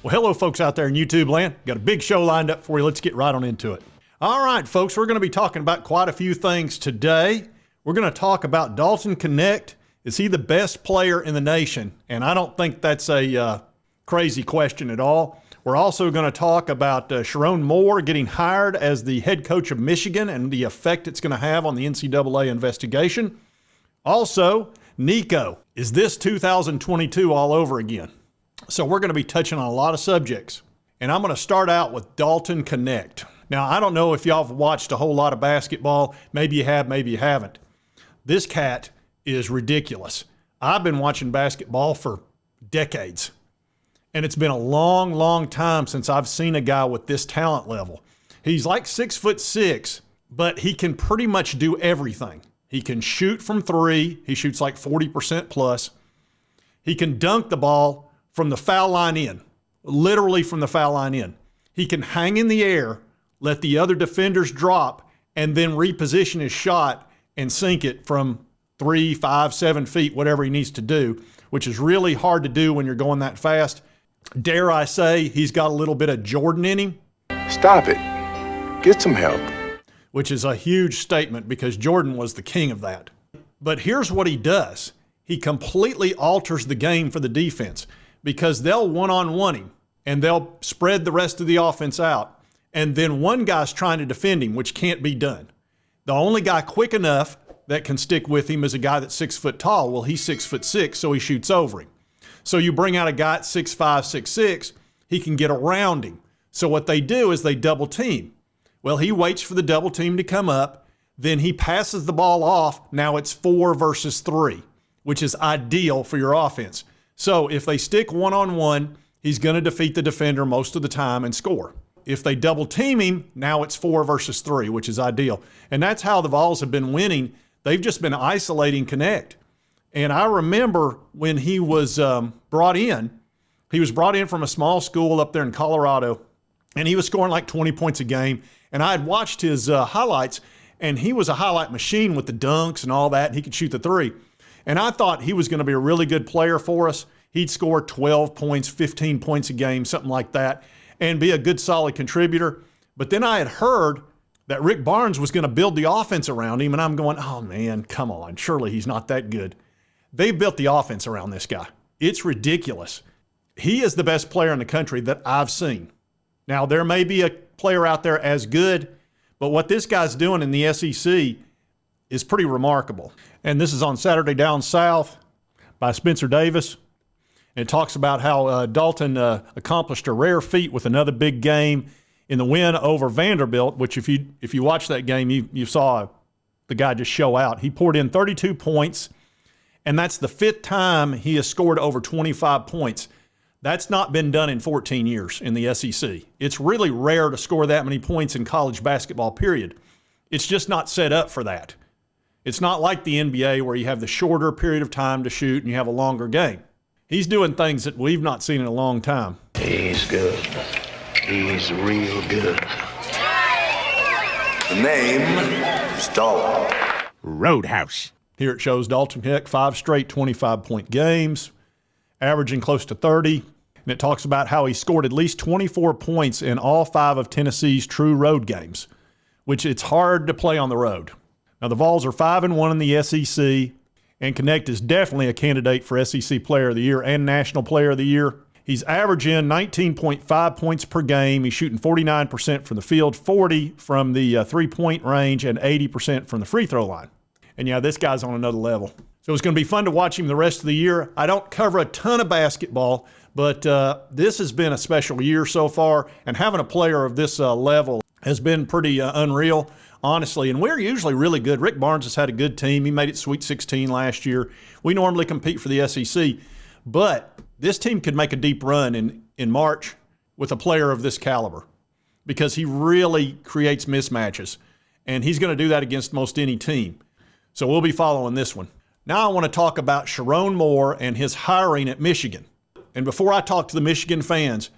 Well, hello, folks out there in YouTube land. Got a big show lined up for you. Let's get right on into it. All right, folks, we're going to be talking about quite a few things today. We're going to talk about Dalton Knecht. Is he the best player in the nation? And I don't think that's a crazy question at all. We're also going to talk about Sherrone Moore getting hired as the head coach of Michigan and the effect it's going to have on the NCAA investigation. Also, Nico, is this 2022 all over again? So we're going to be touching on a lot of subjects. And I'm going to start out with Dalton Knecht. Now, I don't know if y'all have watched a whole lot of basketball. Maybe you have, maybe you haven't. This cat is ridiculous. I've been watching basketball for decades. And it's been a long, long time since I've seen a guy with this talent level. He's like 6'6", but he can pretty much do everything. He can shoot from three. He shoots like 40% plus. He can dunk the ball from the foul line in, literally from the foul line in. He can hang in the air, let the other defenders drop, and then reposition his shot and sink it from 3, 5, 7 feet, whatever he needs to do, which is really hard to do when you're going that fast. Dare I say he's got a little bit of Jordan in him? Stop it. Get some help. Which is a huge statement because Jordan was the king of that. But here's what he does. He completely alters the game for the defense because they'll one-on-one him and they'll spread the rest of the offense out. And then one guy's trying to defend him, which can't be done. The only guy quick enough that can stick with him is a guy that's 6 foot tall. Well, he's 6'6", so he shoots over him. So you bring out a guy at 6'5", 6'6", he can get around him. So what they do is they double team. Well, he waits for the double team to come up, then he passes the ball off. Now it's 4 versus 3, which is ideal for your offense. So if they stick one-on-one, he's going to defeat the defender most of the time and score. If they double team him, now it's 4 versus 3, which is ideal. And that's how the Vols have been winning. They've just been isolating Knecht. And I remember when he was brought in from a small school up there in Colorado, and he was scoring like 20 points a game. And I had watched his highlights, and he was a highlight machine with the dunks and all that, and he could shoot the three. And I thought he was going to be a really good player for us. He'd score 12 points, 15 points a game, something like that, and be a good, solid contributor. But then I had heard that Rick Barnes was going to build the offense around him, and I'm going, oh, man, come on. Surely he's not that good. They built the offense around this guy. It's ridiculous. He is the best player in the country that I've seen. Now, there may be a player out there as good, but what this guy's doing in the SEC is pretty remarkable. And this is on Saturday Down South by Spencer Davis. And it talks about how Dalton accomplished a rare feat with another big game in the win over Vanderbilt, which if you watch that game, you saw the guy just show out. He poured in 32 points, and that's the 5th time he has scored over 25 points. That's not been done in 14 years in the SEC. It's really rare to score that many points in college basketball, period. It's just not set up for that. It's not like the NBA where you have the shorter period of time to shoot and you have a longer game. He's doing things that we've not seen in a long time. He's good. He's real good. The name is Dalton. Roadhouse. Here it shows Dalton Knecht, 5 straight 25-point games, averaging close to 30. And it talks about how he scored at least 24 points in all 5 of Tennessee's true road games, which it's hard to play on the road. Now, the Vols are 5-1 in the SEC, and Knecht is definitely a candidate for SEC Player of the Year and National Player of the Year. He's averaging 19.5 points per game. He's shooting 49% from the field, 40% from the three-point range, and 80% from the free throw line. And yeah, this guy's on another level. So it's going to be fun to watch him the rest of the year. I don't cover a ton of basketball, but this has been a special year so far, and having a player of this level has been pretty unreal, honestly. And we're usually really good. Rick Barnes has had a good team. He made it Sweet 16 last year. We normally compete for the SEC, but this team could make a deep run in March with a player of this caliber because he really creates mismatches, and he's going to do that against most any team. So we'll be following this one. Now I want to talk about Sherrone Moore and his hiring at Michigan. And before I talk to the Michigan fans,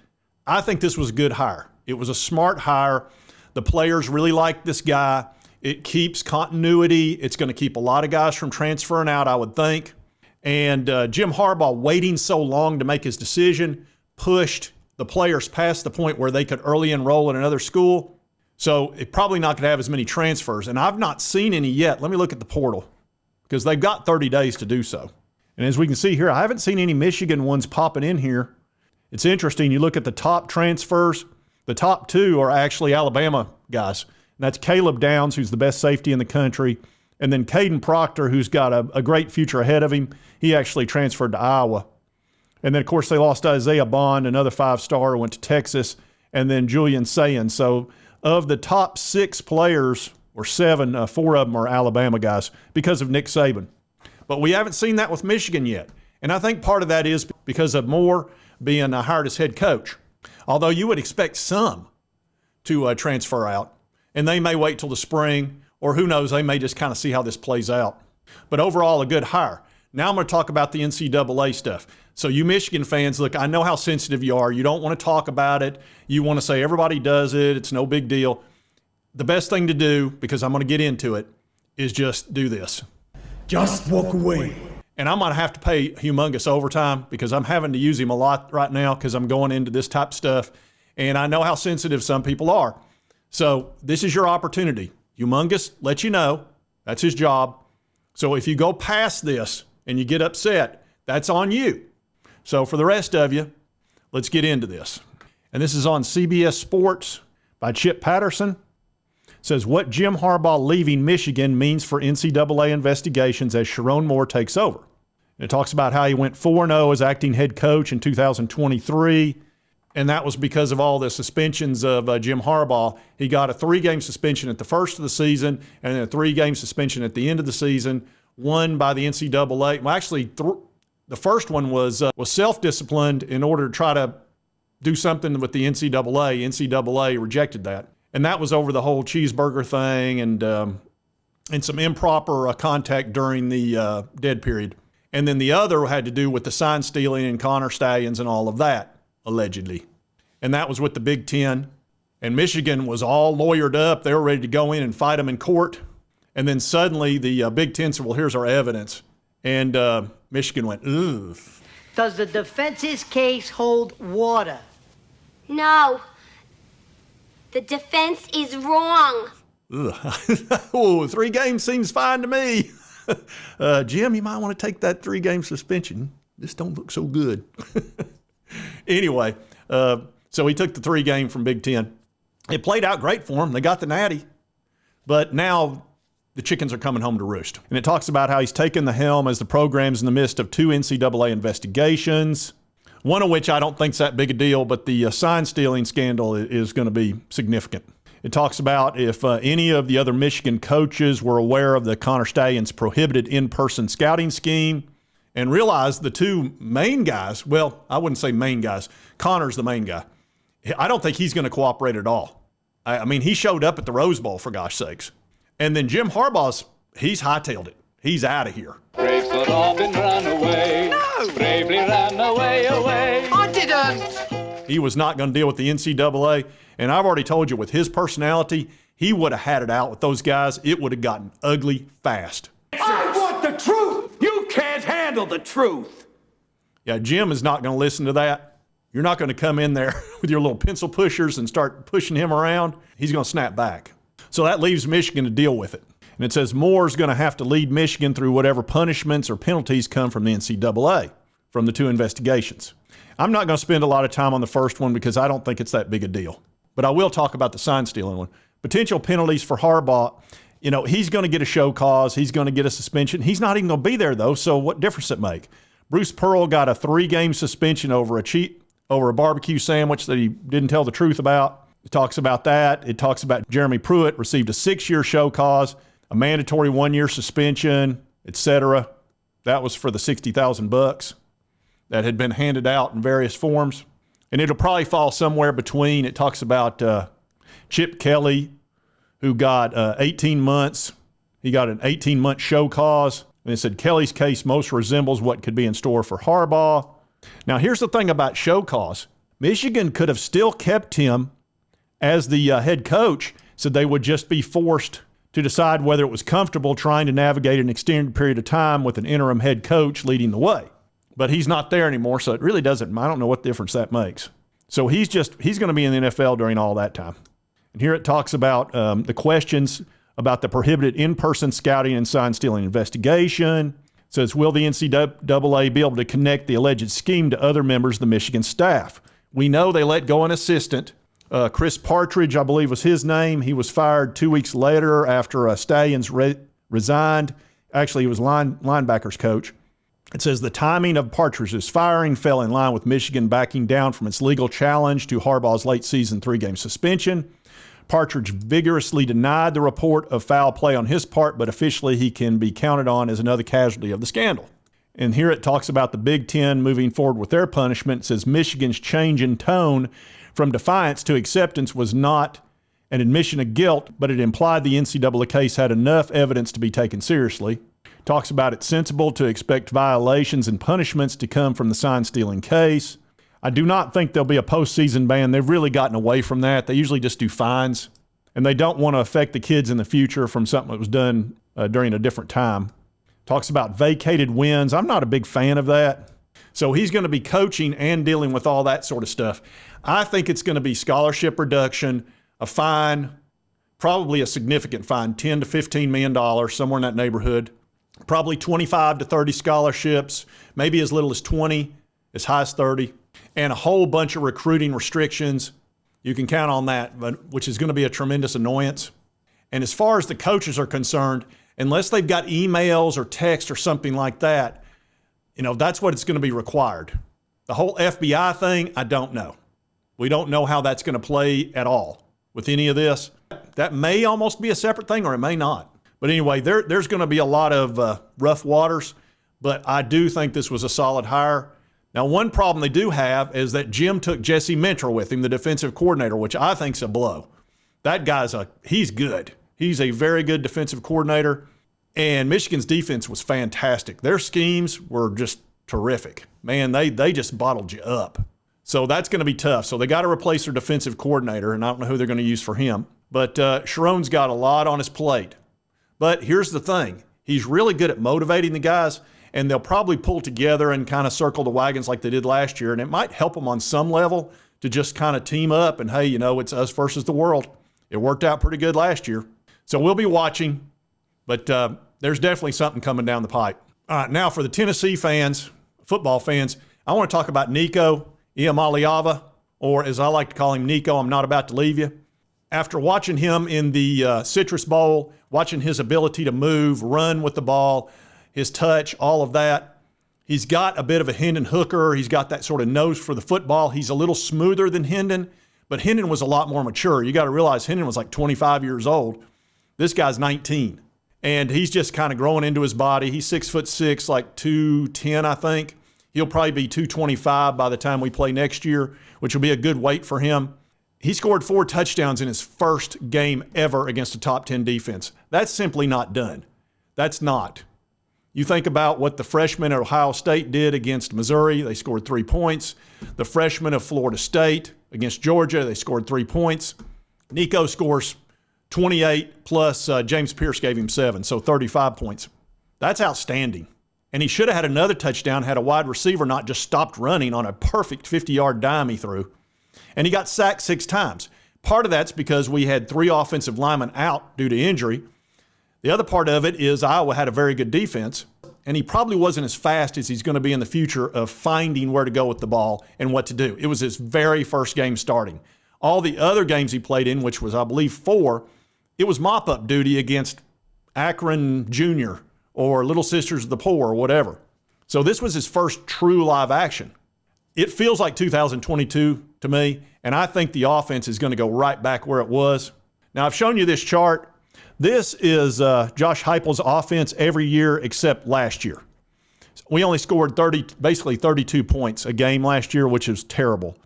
I think this was a good hire. It was a smart hire. The players really like this guy. It keeps continuity. It's going to keep a lot of guys from transferring out, I would think. And Jim Harbaugh waiting so long to make his decision pushed the players past the point where they could early enroll in another school. So it's probably not going to have as many transfers. And I've not seen any yet. Let me look at the portal because they've got 30 days to do so. And as we can see here, I haven't seen any Michigan ones popping in here. It's interesting. You look at the top transfers. The top two are actually Alabama guys. And that's Caleb Downs, who's the best safety in the country. And then Caden Proctor, who's got a great future ahead of him. He actually transferred to Iowa. And then, of course, they lost Isaiah Bond, another 5-star, went to Texas, and then Julian Sayin. So of the top 6 players, or 7, 4 of them are Alabama guys because of Nick Saban. But we haven't seen that with Michigan yet. And I think part of that is because of Moore being hired as head coach. Although you would expect some to transfer out. And they may wait till the spring, or who knows, they may just kind of see how this plays out. But overall, a good hire. Now I'm going to talk about the NCAA stuff. So you Michigan fans, look, I know how sensitive you are. You don't want to talk about it. You want to say everybody does it. It's no big deal. The best thing to do, because I'm going to get into it, is just do this. Just walk away. And I'm going to have to pay humongous overtime because I'm having to use him a lot right now because I'm going into this type of stuff. And I know how sensitive some people are. So this is your opportunity. Humongous let you know. That's his job. So if you go past this and you get upset, that's on you. So for the rest of you, let's get into this. And this is on CBS Sports by Chip Patterson. It says, what Jim Harbaugh leaving Michigan means for NCAA investigations as Sherrone Moore takes over. And it talks about how he went 4-0 as acting head coach in 2023. And that was because of all the suspensions of Jim Harbaugh. He got a 3-game suspension at the first of the season and then a 3-game suspension at the end of the season, one by the NCAA. Well, actually, the first one was self-disciplined in order to try to do something with the NCAA. NCAA rejected that. And that was over the whole cheeseburger thing and some improper contact during the dead period. And then the other had to do with the sign stealing and Connor Stallions and all of that, allegedly. And that was with the Big Ten. And Michigan was all lawyered up. They were ready to go in and fight them in court. And then suddenly the Big Ten said, well, here's our evidence. And Michigan went, ugh. Does the defense's case hold water? No. The defense is wrong. Oh, 3 games seems fine to me. Jim, you might want to take that 3-game suspension. This don't look so good. Anyway, so he took the 3-game from Big Ten. It played out great for him. They got the natty. But now the chickens are coming home to roost. And it talks about how he's taken the helm as the program's in the midst of 2 NCAA investigations, one of which I don't think's that big a deal, but the sign stealing scandal is going to be significant. It talks about if any of the other Michigan coaches were aware of the Connor Stallions' prohibited in-person scouting scheme and realized the 2 main guys, well, I wouldn't say main guys. Connor's the main guy. I don't think he's going to cooperate at all. I mean, he showed up at the Rose Bowl, for gosh sakes. And then Jim Harbaugh's, he's hightailed it. He's out of here. Brave the robin ran away. No! Bravely ran away, away. I didn't. He was not going to deal with the NCAA. And I've already told you, with his personality, he would have had it out with those guys. It would have gotten ugly fast. I want the truth. You can't handle the truth. Yeah, Jim is not going to listen to that. You're not going to come in there with your little pencil pushers and start pushing him around. He's going to snap back. So that leaves Michigan to deal with it. And it says Moore's going to have to lead Michigan through whatever punishments or penalties come from the NCAA from the 2 investigations. I'm not going to spend a lot of time on the first one because I don't think it's that big a deal. But I will talk about the sign stealing one. Potential penalties for Harbaugh. You know, he's going to get a show cause. He's going to get a suspension. He's not even going to be there, though, so what difference does it make? Bruce Pearl got a 3-game suspension over a barbecue sandwich that he didn't tell the truth about. It talks about that. It talks about Jeremy Pruitt received a 6-year show cause, a mandatory 1-year suspension, etc. That was for the $60,000 that had been handed out in various forms. And it'll probably fall somewhere between. It talks about Chip Kelly, who got 18 months. He got an 18-month show cause. And it said Kelly's case most resembles what could be in store for Harbaugh. Now, here's the thing about show cause. Michigan could have still kept him as the head coach, so they would just be forced to decide whether it was comfortable trying to navigate an extended period of time with an interim head coach leading the way. But he's not there anymore, so it really doesn't. I don't know what difference that makes. So he's going to be in the NFL during all that time. And here it talks about the questions about the prohibited in-person scouting and sign stealing investigation. It says, will the NCAA be able to connect the alleged scheme to other members of the Michigan staff? We know they let go an assistant. Chris Partridge, I believe was his name. He was fired 2 weeks later after Stallions resigned. Actually, he was linebackers coach. It says the timing of Partridge's firing fell in line with Michigan backing down from its legal challenge to Harbaugh's late season 3-game suspension. Partridge vigorously denied the report of foul play on his part, but officially he can be counted on as another casualty of the scandal. And here it talks about the Big Ten moving forward with their punishment. It says Michigan's change in tone from defiance to acceptance was not an admission of guilt, but it implied the NCAA case had enough evidence to be taken seriously. Talks about it's sensible to expect violations and punishments to come from the sign-stealing case. I do not think there'll be a postseason ban. They've really gotten away from that. They usually just do fines, and they don't want to affect the kids in the future from something that was done during a different time. Talks about vacated wins. I'm not a big fan of that. So he's going to be coaching and dealing with all that sort of stuff. I think it's going to be scholarship reduction, a fine, probably a significant fine, $10 to $15 million, somewhere in that neighborhood. Probably 25 to 30 scholarships, maybe as little as 20, as high as 30, and a whole bunch of recruiting restrictions. You can count on that, which is going to be a tremendous annoyance. And as far as the coaches are concerned, unless they've got emails or text or something like that, that's what it's going to be required. The whole FBI thing, I don't know. We don't know how that's going to play at all with any of this. That may almost be a separate thing, or it may not. But anyway, there's going to be a lot of rough waters, but I do think this was a solid hire. Now, one problem they do have is that Jim took Jesse Minter with him, the defensive coordinator, which I think's a blow. That guy's he's good. He's a very good defensive coordinator, and Michigan's defense was fantastic. Their schemes were just terrific. Man, they just bottled you up. So that's going to be tough. So they got to replace their defensive coordinator, and I don't know who they're going to use for him. But Sherrone's got a lot on his plate. But here's the thing. He's really good at motivating the guys, and they'll probably pull together and kind of circle the wagons like they did last year, and it might help them on some level to just kind of team up and, hey, it's us versus the world. It worked out pretty good last year. So we'll be watching, but there's definitely something coming down the pipe. All right, now for the Tennessee fans, football fans, I want to talk about Nico Iamaleava, or as I like to call him, Nico, I'm not about to leave you. After watching him in the Citrus Bowl, watching his ability to move, run with the ball, his touch, all of that, he's got a bit of a Hendon hooker. He's got that sort of nose for the football. He's a little smoother than Hendon, but Hendon was a lot more mature. You got to realize Hendon was like 25 years old. This guy's 19, and he's just kind of growing into his body. He's 6'6", like 210, I think. He'll probably be 225 by the time we play next year, which will be a good weight for him. He scored 4 touchdowns in his first game ever against a top 10 defense. That's simply not done. That's not. You think about what the freshmen at Ohio State did against Missouri. They scored 3 points. The freshmen of Florida State against Georgia, they scored 3 points. Nico scores 28 plus James Pierce gave him 7, so 35 points. That's outstanding. And he should have had another touchdown had a wide receiver not just stopped running on a perfect 50-yard dime he threw. And he got sacked 6 times. Part of that's because we had 3 offensive linemen out due to injury. The other part of it is Iowa had a very good defense, and he probably wasn't as fast as he's going to be in the future of finding where to go with the ball and what to do. It was his very first game starting. All the other games he played in, which was, I believe, 4, it was mop-up duty against Akron Jr. or Little Sisters of the Poor or whatever. So this was his first true live action. It feels like 2022 to me, and I think the offense is going to go right back where it was. Now, I've shown you this chart. This is Josh Heupel's offense every year except last year. We only scored basically 32 points a game last year, which is terrible.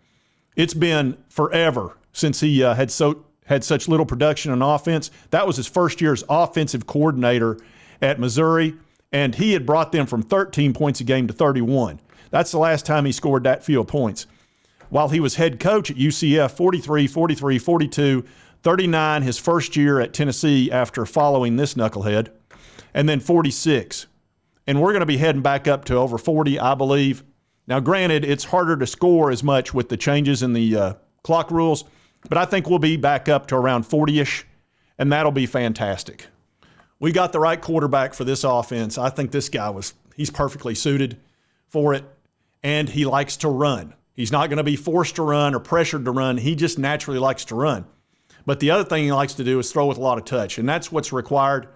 It's been forever since he had such little production on offense. That was his first year as offensive coordinator at Missouri, and he had brought them from 13 points a game to 31. That's the last time he scored that few points. While he was head coach at UCF, 43, 43, 42, 39 his first year at Tennessee after following this knucklehead, and then 46. And we're going to be heading back up to over 40, I believe, Now, granted, it's harder to score as much with the changes in the clock rules, but I think we'll be back up to around 40-ish, and that'll be fantastic. We got the right quarterback for this offense. I think this guy he's perfectly suited for it, and he likes to run. He's not going to be forced to run or pressured to run. He just naturally likes to run. But the other thing he likes to do is throw with a lot of touch, and that's what's required,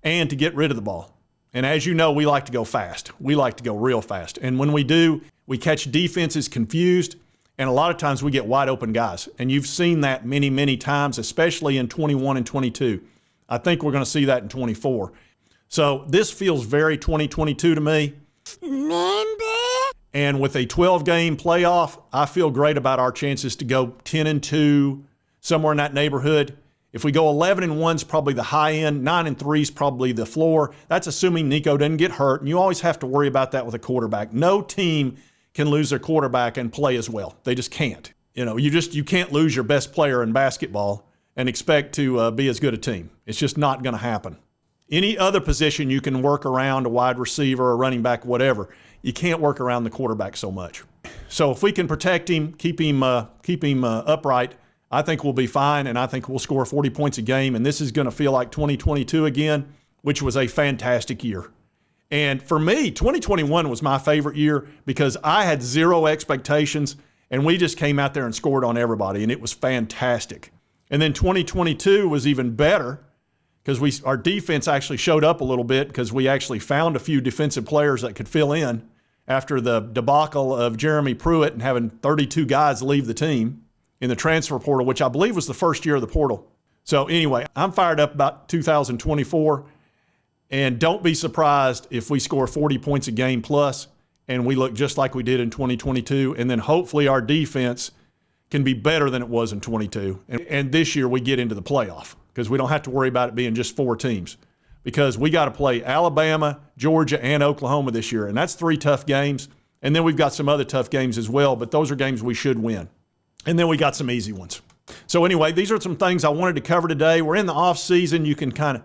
and to get rid of the ball. And as you know, we like to go fast. We like to go real fast. And when we do, we catch defenses confused, and a lot of times we get wide open guys. And you've seen that many, many times, especially in 21 and 22. I think we're going to see that in 24. So this feels very 2022 to me. And with a 12-game playoff, I feel great about our chances to go 10-2, somewhere in that neighborhood. If we go 11-1 is probably the high end, 9-3 is probably the floor. That's assuming Nico doesn't get hurt, and you always have to worry about that with a quarterback. No team can lose their quarterback and play as well. They just can't. You can't lose your best player in basketball and expect to be as good a team. It's just not going to happen. Any other position you can work around, a wide receiver, a running back, whatever. You can't work around the quarterback so much. So if we can protect him, keep him upright, I think we'll be fine, and I think we'll score 40 points a game, and this is going to feel like 2022 again, which was a fantastic year. And for me, 2021 was my favorite year because I had zero expectations, and we just came out there and scored on everybody, and it was fantastic. And then 2022 was even better because our defense actually showed up a little bit because we actually found a few defensive players that could fill in after the debacle of Jeremy Pruitt and having 32 guys leave the team in the transfer portal, which I believe was the first year of the portal. So anyway, I'm fired up about 2024, and don't be surprised if we score 40 points a game plus and we look just like we did in 2022, and then hopefully our defense can be better than it was in 22. And this year we get into the playoff because we don't have to worry about it being just 4 teams because we got to play Alabama, Georgia, and Oklahoma this year, and that's 3 tough games. And then we've got some other tough games as well, but those are games we should win. And then we got some easy ones. So anyway, these are some things I wanted to cover today. We're in the off season. You can kind of,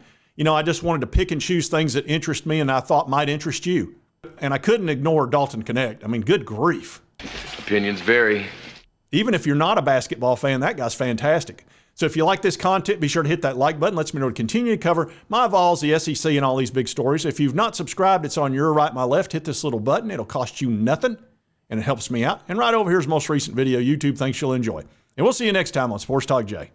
I just wanted to pick and choose things that interest me and I thought might interest you. And I couldn't ignore Dalton Knecht. I mean, good grief. Opinions vary. Even if you're not a basketball fan, that guy's fantastic. So if you like this content, be sure to hit that like button. Lets me know to continue to cover my Vols, the SEC, and all these big stories. If you've not subscribed, it's on your right, my left. Hit this little button. It'll cost you nothing, and it helps me out. And right over here is the most recent video. YouTube thinks you'll enjoy. And we'll see you next time on Sports Talk Jay.